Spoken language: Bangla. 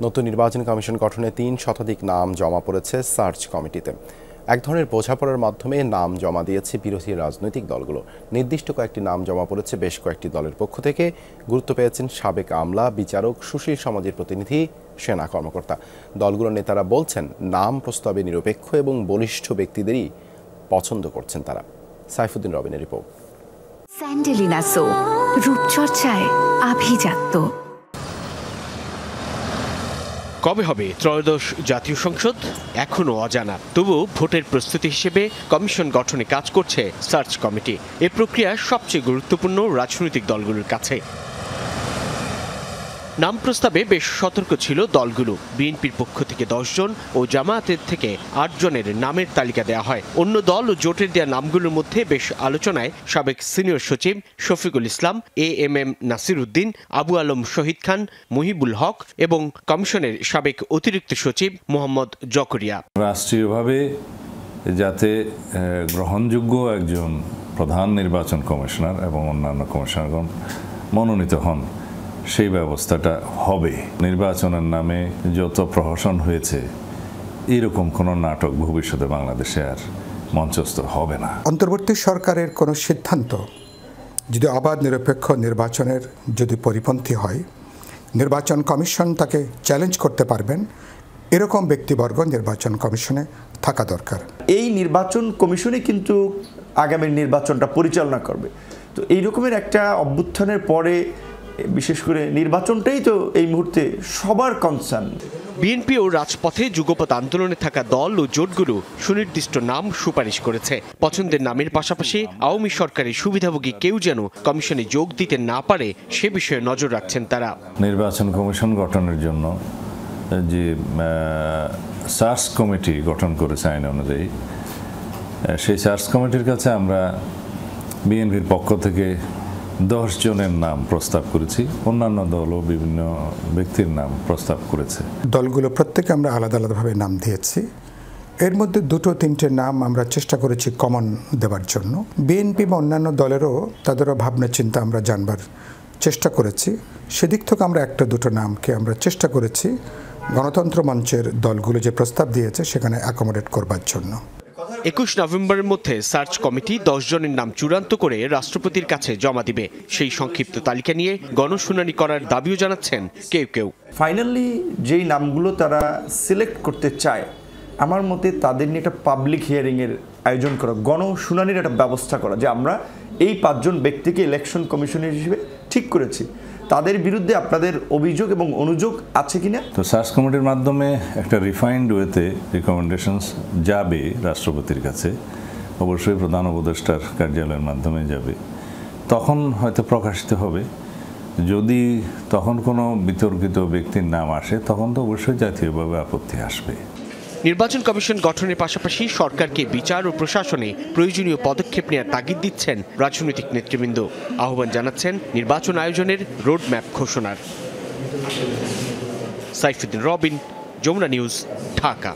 নতুন নির্বাচন কমিশন গঠনে ৩ শতাধিক নাম জমা পড়েছে সার্চ কমিটিতে। এক ধরনের বোঝাপড়ার মাধ্যমে নাম জমা দিয়েছে বিরোধী রাজনৈতিক দলগুলো। নির্দিষ্ট কয়েকটি নাম জমা পড়েছে বেশ কয়েকটি দলের পক্ষ থেকে। গুরুত্ব পেয়েছেন সাবেক আমলা, বিচারক, সুশীল সমাজের প্রতিনিধি, সেনা কর্মকর্তা। দলগুলোর নেতারা বলছেন, নাম প্রস্তাবে নিরপেক্ষ এবং বলিষ্ঠ ব্যক্তিদেরই পছন্দ করছেন তারা। সাইফুদ্দিন রবিনের রিপোর্ট। স্যান্ডেলিনা সো, রূপচর্চায় আভিজাত্য। কবে হবে ত্রয়োদশ জাতীয় সংসদ এখনও অজানা। তবুও ভোটের প্রস্তুতি হিসেবে কমিশন গঠনে কাজ করছে সার্চ কমিটি। এ প্রক্রিয়া সবচেয়ে গুরুত্বপূর্ণ রাজনৈতিক দলগুলোর কাছে। নাম প্রস্তাবে বেশ সতর্ক ছিল দলগুলো। বিএনপির পক্ষ থেকে 10 জন ও জামায়াতের থেকে 8 জনের নামের তালিকা দেওয়া হয়। অন্য দল ও জোটের দেওয়া নামগুলোর মধ্যে বেশ আলোচনায় সাবেক সিনিয়র সচিব শফিকুল ইসলাম, এএমএম নাসির উদ্দিন, আবু আলম শহীদ খান, মুহিবুল হক এবং কমিশনের সাবেক অতিরিক্ত সচিব মোহাম্মদ জকরিয়া। রাষ্ট্রীয়ভাবে যাতে গ্রহণযোগ্য একজন প্রধান নির্বাচন কমিশনার এবং অন্যান্য কমিশনারগণ মনোনীত হন, সেই ব্যবস্থাটা হবে। নির্বাচনের নামে যত প্রহসন হয়েছে, এরকম কোনো নাটক ভবিষ্যতে বাংলাদেশে আর মঞ্চস্থ হবে না। অন্তর্বর্তী সরকারের কোনো সিদ্ধান্ত যদি অবাধ নিরপেক্ষ নির্বাচনের যদি পরিপন্থী হয়, নির্বাচন কমিশন তাকে চ্যালেঞ্জ করতে পারবেন, এরকম ব্যক্তিবর্গ নির্বাচন কমিশনে থাকা দরকার। এই নির্বাচন কমিশনই কিন্তু আগামী নির্বাচনটা পরিচালনা করবে। তো এই রকমের একটা অভ্যুত্থানের পরে বিশেষ করে নির্বাচনটাই তো এই মুহূর্তে সবার কনসার্ন। বিএনপি ও রাজপথে যুগপৎ আন্দোলনে থাকা দল ও জোটগুলো সুনির্দিষ্ট নাম সুপারিশ করেছে। পছন্দের নামের পাশাপাশি আওয়ামী সরকারের সুবিধাভোগী কেউ যেন কমিশনে যোগ দিতে না পারে সে বিষয়ে নজর রাখছেন তারা। নির্বাচন কমিশন গঠনের জন্য যে সার্চ কমিটি গঠন করেছে আইন অনুযায়ী, সেই সার্চ কমিটির কাছে আমরা বিএনপির পক্ষ থেকে 10 জনের নাম প্রস্তাব করেছি। অন্যান্য দলও বিভিন্ন ব্যক্তির নাম প্রস্তাব করেছে। দলগুলো প্রত্যেকে আমরা আলাদা আলাদাভাবে নাম দিয়েছি। এর মধ্যে 2-3টে নাম আমরা চেষ্টা করেছি কমন দেওয়ার জন্য। বিএনপি বা অন্যান্য দলেরও তাদেরও ভাবনা চিন্তা আমরা জানবার চেষ্টা করেছি। সেদিক থেকে আমরা 1-2টো নামকে আমরা চেষ্টা করেছি গণতন্ত্র মঞ্চের দলগুলো যে প্রস্তাব দিয়েছে সেখানে অ্যাকোমোডেট করবার জন্য। 21 নভেম্বরের মধ্যে সার্চ কমিটি 10 জনের নাম চূড়ান্ত করে রাষ্ট্রপতির কাছে জমা দিবে। সেই সংক্ষিপ্ত তালিকা নিয়ে গণশুনানি করার দাবিও জানাচ্ছেন কেউ কেউ। ফাইনালি যেই নামগুলো তারা সিলেক্ট করতে চায়, আমার মতে তাদের নিয়ে একটা পাবলিক হিয়ারিংয়ের আয়োজন করা, গণশুনানির একটা ব্যবস্থা করা, যে আমরা এই 5 জন ব্যক্তিকে ইলেকশন কমিশনার হিসেবে ঠিক করেছি, তাদের বিরুদ্ধে আপনাদের অভিযোগ এবং অনুযোগ আছে কিনা। তো সার্চ কমিটির মাধ্যমে একটা রিফাইন্ড ওয়েতে রিকমেন্ডেশনস যাবে রাষ্ট্রপতির কাছে, অবশ্যই প্রধান উপদেষ্টার কার্যালয়ের মাধ্যমে যাবে। তখন হয়তো প্রকাশিত হবে। যদি তখন কোনো বিতর্কিত ব্যক্তির নাম আসে, তখন তো অবশ্যই জাতীয়ভাবে আপত্তি আসবে। নির্বাচন কমিশন গঠনের পাশাপাশি সরকারকে বিচার ও প্রশাসনে প্রয়োজনীয় পদক্ষেপ নেওয়ার তাগিদ দিচ্ছেন রাজনৈতিক নেতৃবৃন্দ। আহ্বান জানাচ্ছেন নির্বাচন আয়োজনের রোডম্যাপ ঘোষণার। সাইফুদ্দিন রবিন, যমুনা নিউজ, ঢাকা।